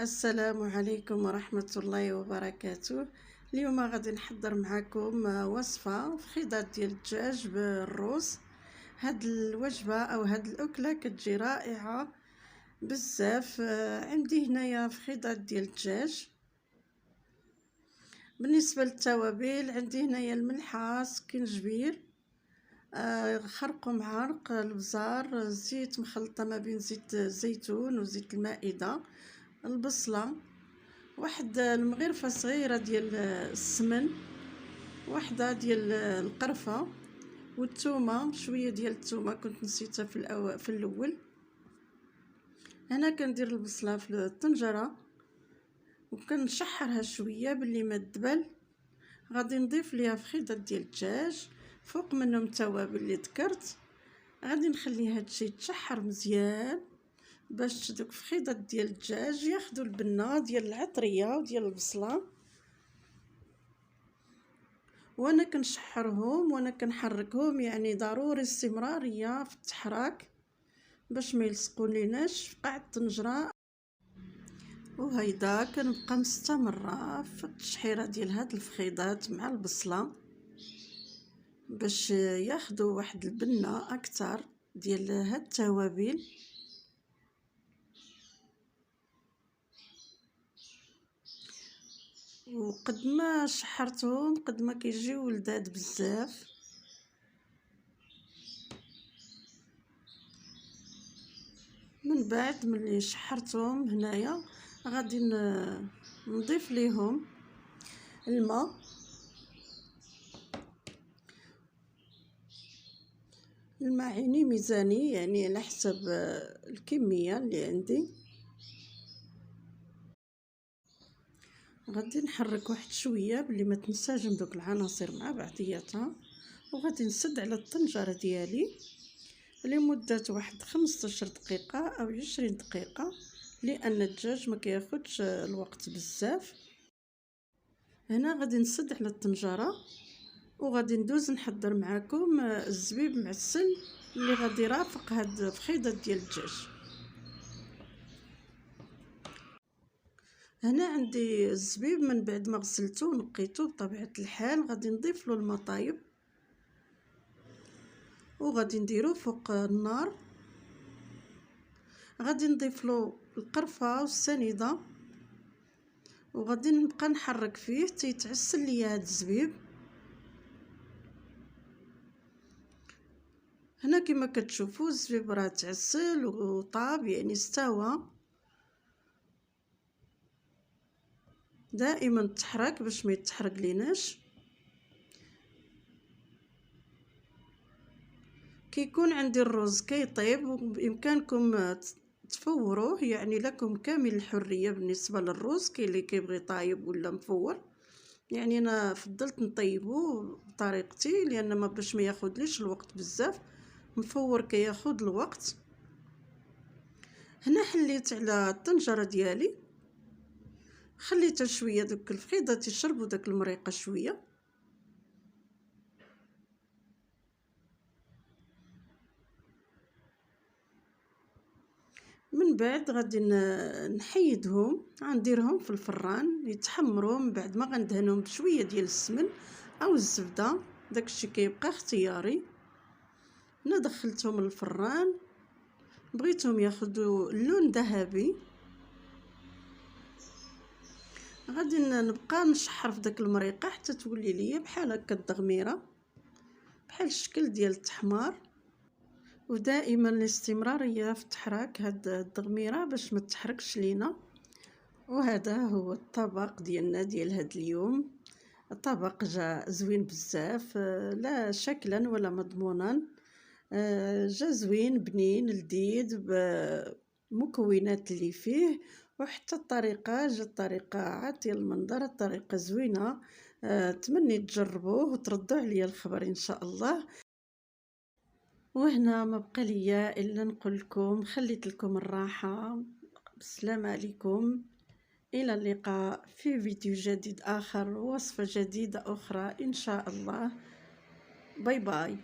السلام عليكم ورحمة الله وبركاته. اليوم غادي نحضر معكم وصفة في خضار ديال الدجاج بالروز. هاد الوجبة او هاد الاكلة كتجي رائعة بزاف. عندي هنايا في خضار ديال الدجاج. بالنسبة للتوابل عندي هنايا الملحة، سكينجبير، خرق ومعرق، البزار، زيت مخلطة ما بين زيت الزيتون وزيت المائدة، البصلة، واحد المغرفة صغيرة ديال السمن، واحدة ديال القرفة، والثومة، شوية ديال الثومة كنت نسيتها في الاول. هنا كندير البصلة في الطنجرة وكنشحرها شوية باللي ما تدبل. غادي نضيف ليها في خضر ديال الدجاج فوق منهم التوابل اللي ذكرت. غادي نخلي هادشي يتشحر مزيان باش دوك في خضر ديال الدجاج ياخذوا البنه ديال العطريه وديال البصله. وانا كنشحرهم وانا كنحركهم، يعني ضروري استمراريه في التحراك باش ما يلصقوا ليناش في قاع الطنجره. وهيدا كنبقى مستمره في التشحيره ديال هاد الفخيضات مع البصله باش ياخذوا واحد البنه اكثر ديال هاد التوابل. وقد ما شحرتهم قد ما كيجيو لذاذ بزاف. من بعد ملي شحرتهم هنايا غادي نضيف ليهم الماء، عيني ميزاني يعني على حسب الكميه اللي عندي. غادي نحرك واحد شويه بلي ما تنسجم دوك العناصر مع بعضياتها، وغادي نسد على الطنجره ديالي لمده واحد 15 دقيقه او 20 دقيقه، لان الدجاج ما كياخدش الوقت بزاف. هنا غادي نسد على الطنجره وغادي ندوز نحضر معكم الزبيب معسل اللي غادي يرافق هاد الفخيضه ديال الدجاج. هنا عندي الزبيب من بعد ما غسلته ونقيته بطبيعه الحال. غادي نضيف له الماء طايب وغادي نديرو فوق النار. غادي نضيف له القرفه والسنيده وغادي نبقى نحرك فيه حتى يتعسل ليا هاد الزبيب. هنا كما كتشوفوا الزبيب راه تعسل وطاب، يعني استوى. دائما تحرك باش ما يتحرق ليناش. كيكون عندي الرز كيطيب وبامكانكم تفوروه، يعني لكم كامل الحريه بالنسبه للرز. كاين اللي كيبغي طايب ولا مفور، يعني انا فضلت نطيبو بطريقتي لان ما باش ما ياخذليش الوقت بزاف. مفور كياخذ الوقت. هنا حليت على الطنجره ديالي، خليتها شويه دوك الفخيضات يشربوا داك المريقه شويه. من بعد غادي نحيدهم، غنديرهم في الفران يتحمروا. من بعد ما غندهنهم بشويه ديال السمن او الزبده، داكشي كيبقى اختياري. انا دخلتهم للفران، بغيتهم ياخذوا اللون ذهبي. غادي نبقى نشحر في داك المريقه حتى تولي ليا بحال هكا الدغميره، بحال الشكل ديال التحمار. ودائما الاستمراريه في تحراك هاد الدغميره باش ما تحرقش لينا. وهذا هو الطبق ديالنا ديال هاد اليوم. الطبق جا زوين بزاف، لا شكلا ولا مضمونا. جا زوين بنين لذيذ بمكونات اللي فيه، وحتى الطريقه جات طريقه عاطيه المنظر، الطريقه زوينه. تمني تجربوه وتردوا عليا الخبر ان شاء الله. وهنا ما بقى ليا الا نقول لكم خليت لكم الراحه. السلام عليكم، إلى اللقاء في فيديو جديد آخر، وصفة جديدة أخرى إن شاء الله. باي باي.